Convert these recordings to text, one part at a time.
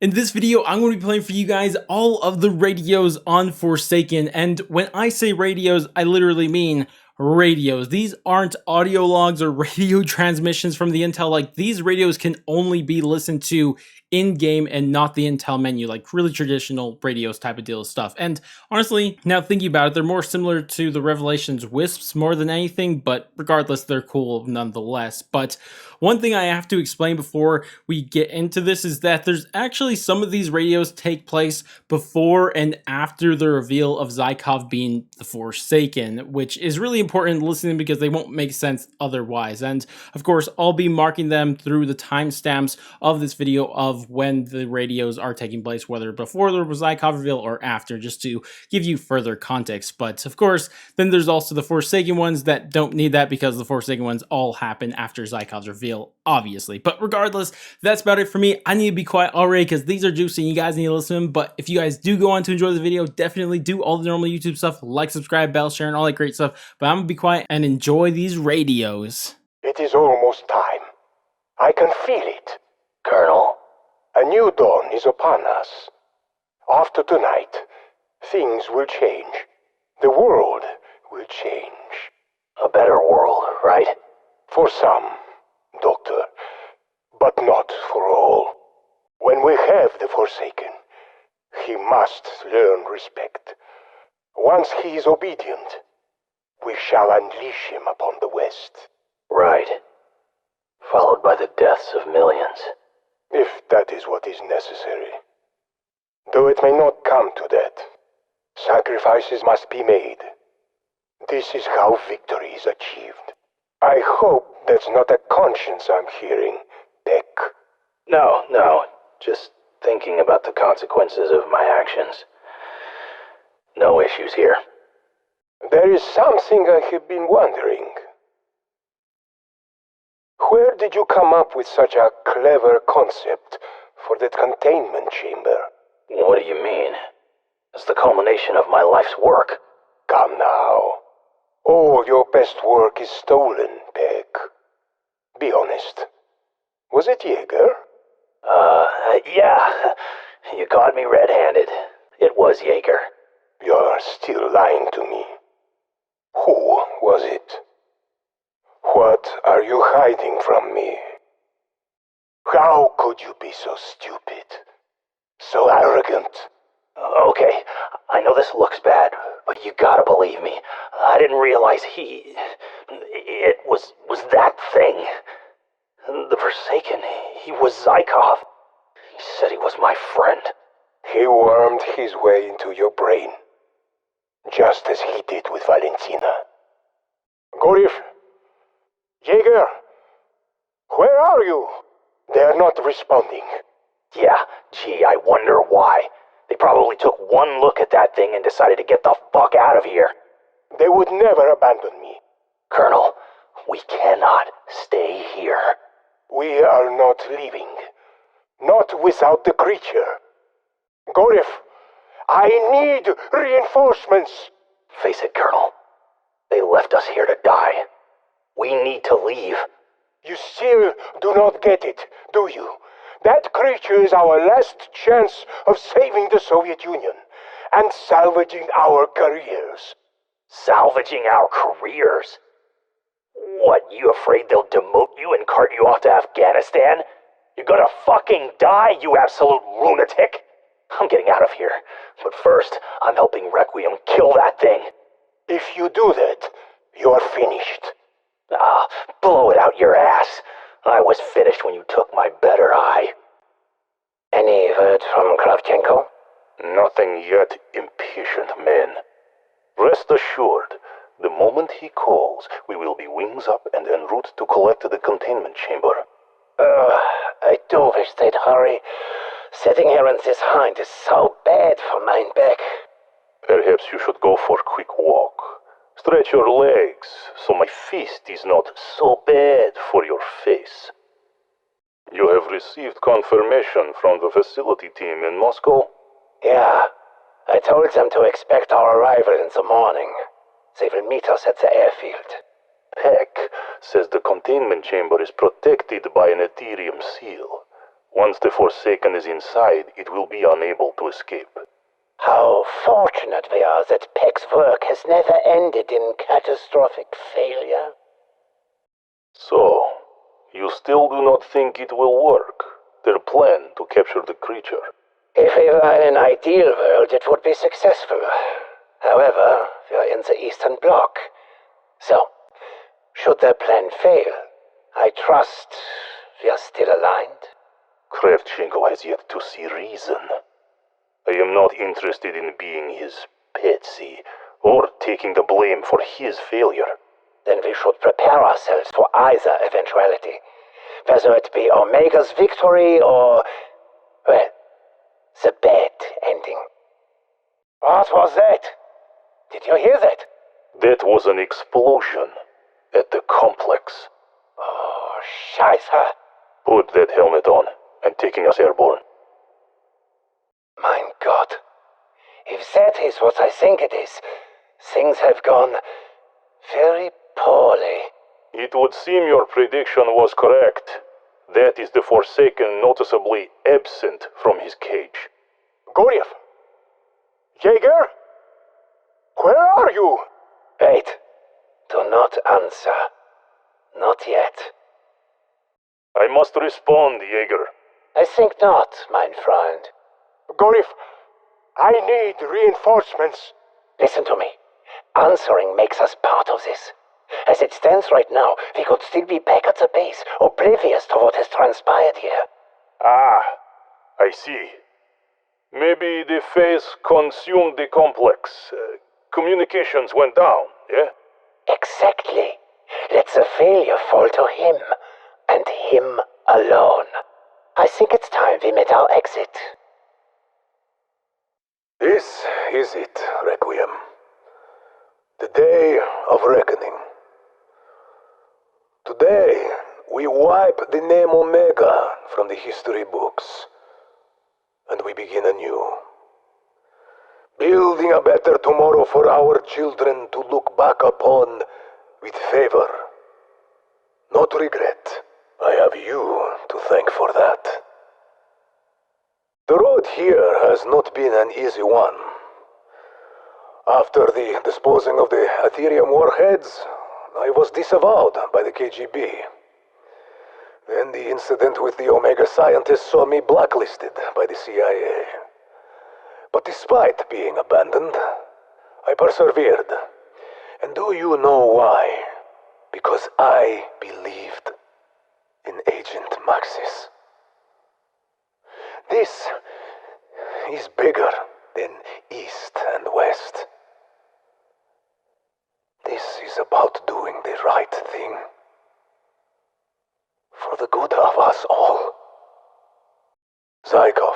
In this video, I'm going to be playing for you guys all of the radios on Forsaken, and when I say radios, I literally mean radios. These aren't audio logs or radio transmissions from the intel. Like, these radios can only be listened to in-game and not the intel menu, like really traditional radios type of deal stuff. And honestly, now thinking about it, they're more similar to the Revelations Wisps more than anything, but regardless, they're cool nonetheless. But one thing I have to explain before we get into this is that there's actually some of these radios take place before and after the reveal of Zykov being the Forsaken, which is really important listening because they won't make sense otherwise. And of course, I'll be marking them through the timestamps of this video of when the radios are taking place, whether before the Zykov reveal or after, just to give you further context. But of course, then there's also the Forsaken ones that don't need that because the Forsaken ones all happen after Zykov's reveal, obviously. But regardless, that's about it for me. I need to be quiet already because these are juicy and you guys need to listen to them. But if you guys do go on to enjoy the video, definitely do all the normal YouTube stuff, like, subscribe, bell, share, and all that great stuff. But I'm gonna be quiet and enjoy these radios. It is almost time. I can feel it. Colonel? A new dawn is upon us. After tonight, things will change. The world will change. A better world, right? For some, Doctor, but not for all. When we have the Forsaken, he must learn respect. Once he is obedient, we shall unleash him upon the West. Right. Followed by the deaths of millions. If that is what is necessary. Though it may not come to that, sacrifices must be made. This is how victory is achieved. I hope that's not a conscience I'm hearing, Peck. No. Just thinking about the consequences of my actions. No issues here. There is something I have been wondering. Where did you come up with such a clever concept for that containment chamber? What do you mean? It's the culmination of my life's work. Come now. All your best work is stolen, Peck. Be honest. Was it Jager? Yeah. You caught me red-handed. It was Jager. You're still lying to me. Who was it? What are you hiding from me? How could you be so stupid? So arrogant? Okay, I know this looks bad, but you gotta believe me. I didn't realize it was that thing. The Forsaken, he was Zykov. He said he was my friend. He wormed his way into your brain, just as he did with Valentina. Gorev! Jager! Where are you? They're not responding. Yeah, gee, I wonder why. They probably took one look at that thing and decided to get the fuck out of here. They would never abandon me. Colonel, we cannot stay here. We are not leaving. Not without the creature. Gorev, I need reinforcements. Face it, Colonel. They left us here to die. We need to leave. You still do not get it, do you? That creature is our last chance of saving the Soviet Union and salvaging our careers. Salvaging our careers? What, you afraid they'll demote you and cart you off to Afghanistan? You're gonna fucking die, you absolute lunatic! I'm getting out of here. But first, I'm helping Requiem kill that thing. If you do that, you're finished. Ah, blow it out your ass. I was finished when you took my better eye. Any word from Kravchenko? Nothing yet, impatient men. Rest assured, the moment he calls, we will be wings up and en route to collect the containment chamber. I do wish they'd hurry. Sitting here in this hind is so bad for my back. Perhaps you should go for a quick walk. Stretch your legs, so my fist is not so bad for your face. You have received confirmation from the facility team in Moscow? Yeah, I told them to expect our arrival in the morning. They will meet us at the airfield. Peck says the containment chamber is protected by an Ethereum seal. Once the Forsaken is inside, it will be unable to escape. How fortunate we are that Peck's work has never ended in catastrophic failure. So, you still do not think it will work? Their plan to capture the creature? If we were in an ideal world, it would be successful. However, we are in the Eastern Bloc. So, should their plan fail, I trust we are still aligned. Kravchenko has yet to see reason. I am not interested in being his patsy, or taking the blame for his failure. Then we should prepare ourselves for either eventuality. Whether it be Omega's victory or, well, the bad ending. What was that? Did you hear that? That was an explosion at the complex. Oh, Scheiße. Put that helmet on. I'm taking us airborne. Mein Gott. If that is what I think it is, things have gone very poorly. It would seem your prediction was correct. That is the Forsaken noticeably absent from his cage. Gorev? Jager? Where are you? Wait. Do not answer. Not yet. I must respond, Jager. I think not, mein Freund. Gorev, I need reinforcements. Listen to me. Answering makes us part of this. As it stands right now, we could still be back at the base, oblivious to what has transpired here. Ah, I see. Maybe the phase consumed the complex. Communications went down, yeah? Exactly. Let the failure fall to him, and him alone. I think it's time we met our exit. This is it, Requiem. The day of reckoning. Today, we wipe the name Omega from the history books, and we begin anew. Building a better tomorrow for our children to look back upon with favor, not regret. I have you to thank for that. The road here has not been an easy one. After the disposing of the Aetherium warheads, I was disavowed by the KGB. Then the incident with the Omega scientists saw me blacklisted by the CIA. But despite being abandoned, I persevered. And do you know why? Because I believed in Agent Maxis. This is bigger than East and West. This is about doing the right thing. For the good of us all. Zykov.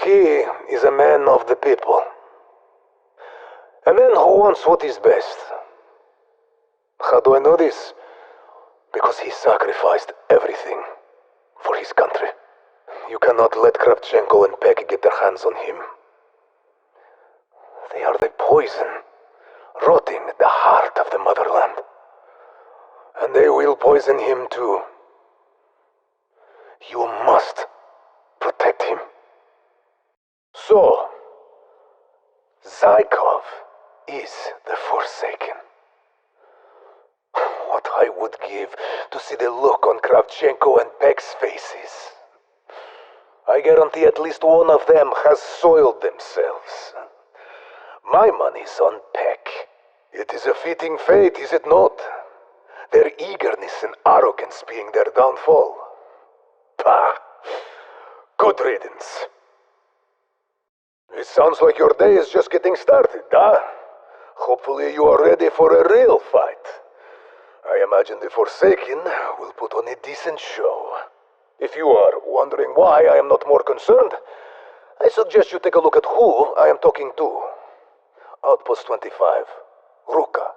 He is a man of the people. A man who wants what is best. How do I know this? Because he sacrificed everything for his country. You cannot let Kravchenko and Peck get their hands on him. They are the poison, rotting at the heart of the motherland. And they will poison him too. You must protect him. So, Zykov is the Forsaken. What I would give to see the look on Kravchenko and Peck's faces. I guarantee at least one of them has soiled themselves. My money's on Peck. It is a fitting fate, is it not? Their eagerness and arrogance being their downfall. Pah! Good riddance. It sounds like your day is just getting started, huh? Hopefully you are ready for a real fight. I imagine the Forsaken will put on a decent show. If you are wondering why I am not more concerned, I suggest you take a look at who I am talking to. Outpost 25, Ruka,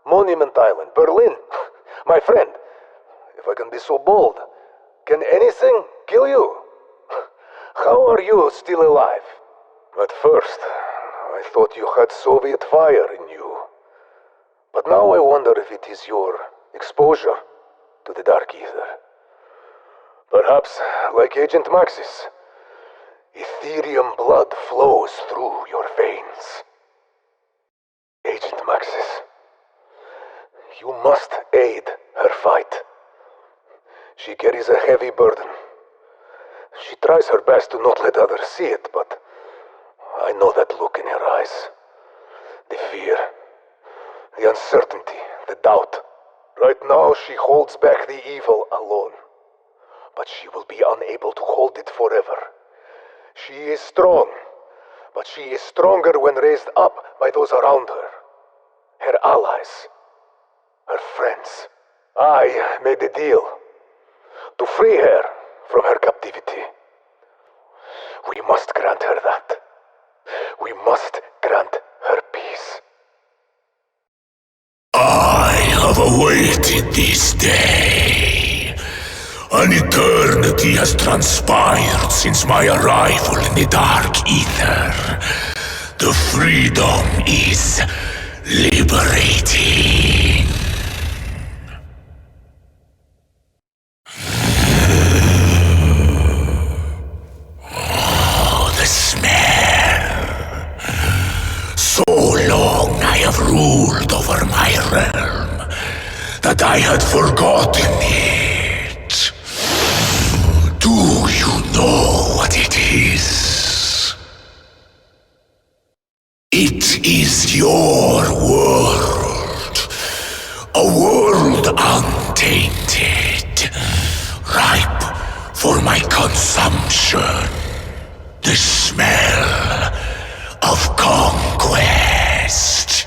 Monument Island, Berlin. My friend, if I can be so bold, can anything kill you? How are you still alive? At first, I thought you had Soviet fire in you. But now I wonder if it is your exposure to the Dark Aether. Perhaps like Agent Maxis. Ethereum blood flows through your veins. Agent Maxis, you must aid her fight. She carries a heavy burden. She tries her best to not let others see it, but I know that look in her eyes. The fear, the uncertainty, the doubt. Right now she holds back the evil alone. But she will be unable to hold it forever. She is strong, but she is stronger when raised up by those around her. Her allies, her friends. I made a deal to free her from her captivity. We must grant her that. We must grant her peace. I have awaited this day. An eternity has transpired since my arrival in the Dark Aether. The freedom is liberating. Oh, the smell. So long I have ruled over my realm that I had forgotten it. Do you know what it is? It is your world. A world untainted, ripe for my consumption. The smell of conquest.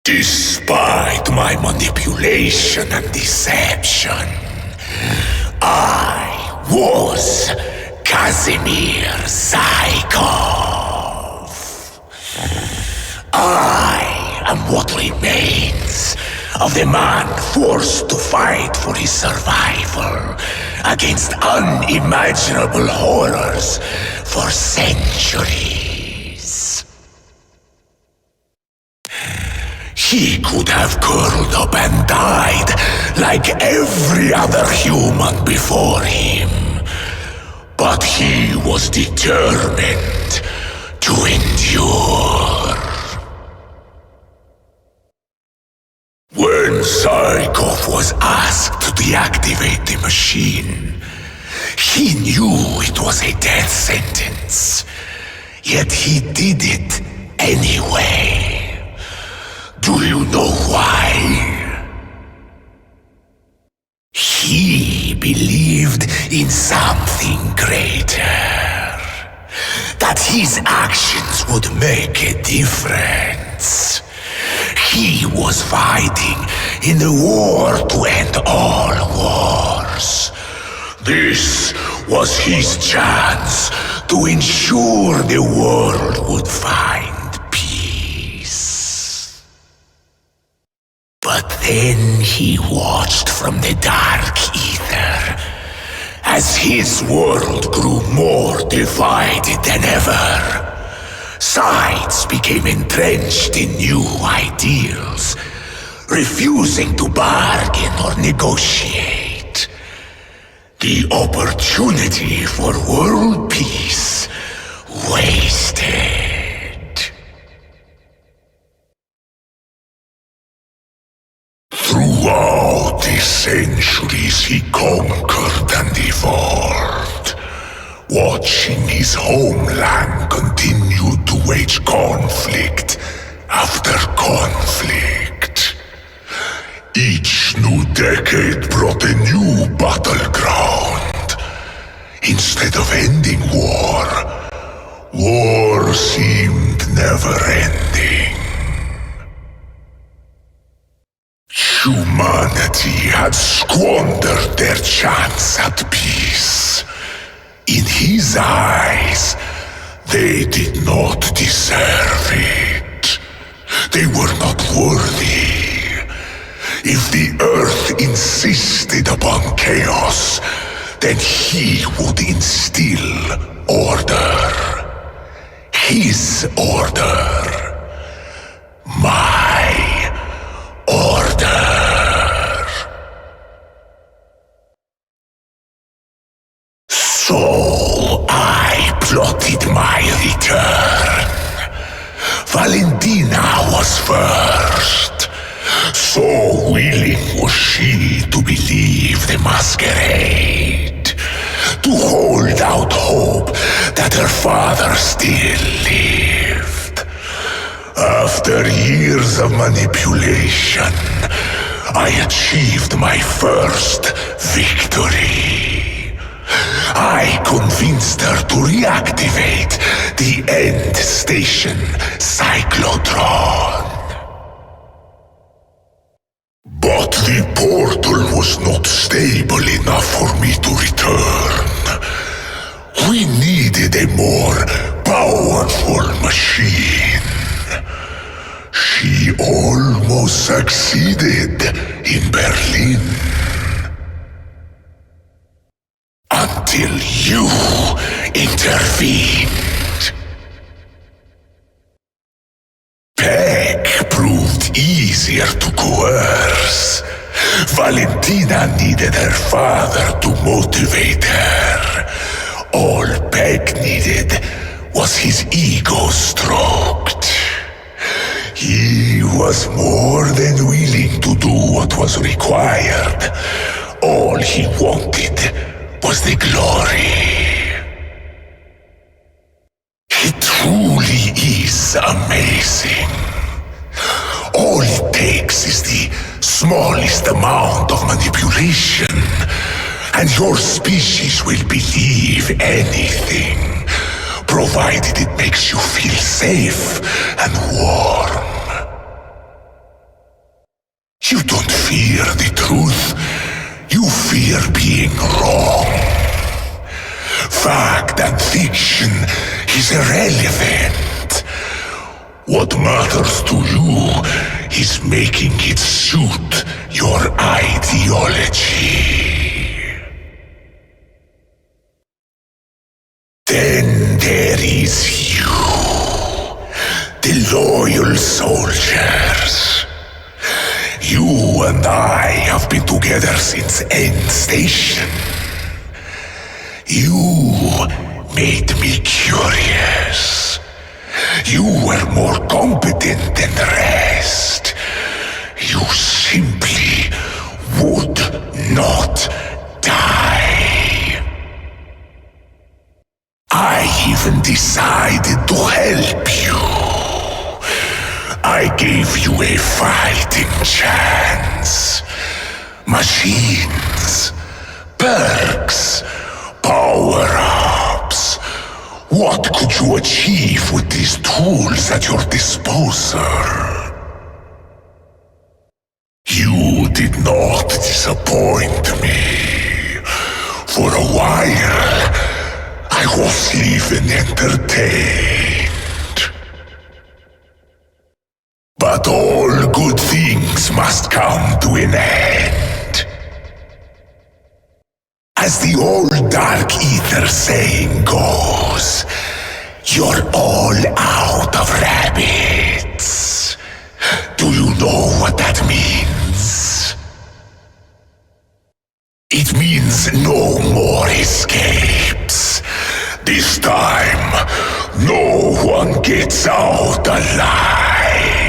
Despite my manipulation and deception, I was Casimir Zykov. I am what remains of the man forced to fight for his survival against unimaginable horrors for centuries. He could have curled up and died like every other human before him. But he was determined to endure. When Zykov was asked to deactivate the machine, he knew it was a death sentence. Yet he did it anyway. Do you know why? He believed in something greater. That his actions would make a difference. He was fighting in the war to end all wars. This was his chance to ensure the world would find peace. But then he watched from the Dark Aether as his world grew more divided than ever. Sides became entrenched in new ideals, refusing to bargain or negotiate. The opportunity for world peace wasted. Throughout the centuries he conquered and evolved, watching his homeland continue to wage conflict after conflict. Each new decade brought a new battleground. Instead of ending war, war seemed never-ending. Humanity had squandered their chance at peace. In his eyes, they did not deserve it. They were not worthy. If the earth insisted upon chaos, then he would instill order. His order. My order. So I plotted my return. Valentina was first. So willing was she to believe the masquerade, to hold out hope that her father still lived. After years of manipulation, I achieved my first victory. I convinced her to reactivate the end station cyclotron. But the portal was not stable enough for me to return. We needed a more powerful machine. She almost succeeded in Berlin. Until you intervened. Peck proved easier to coerce. Valentina needed her father to motivate her. All Peck needed was his ego stroked. He was more than willing to do what was required. All he wanted was the glory. He truly is amazing. All it takes is the smallest amount of manipulation, and your species will believe anything, provided it makes you feel safe and warm. You don't fear the truth, you fear being wrong. Fact and fiction is irrelevant. What matters to you is making it suit your ideology. Then there is you, the loyal soldiers. You and I have been together since End Station. You made me curious. You were more competent than the rest. You simply would not die. I even decided to help you. I gave you a fighting chance. Machines, perks, power-ups. What could you achieve with these tools at your disposal? You did not disappoint me. For a while, I was even entertained. But all good things must come to an end. As the old dark Aether saying goes, you're all out of rabbits. Do you know what that means? It means no more escapes. This time, no one gets out alive.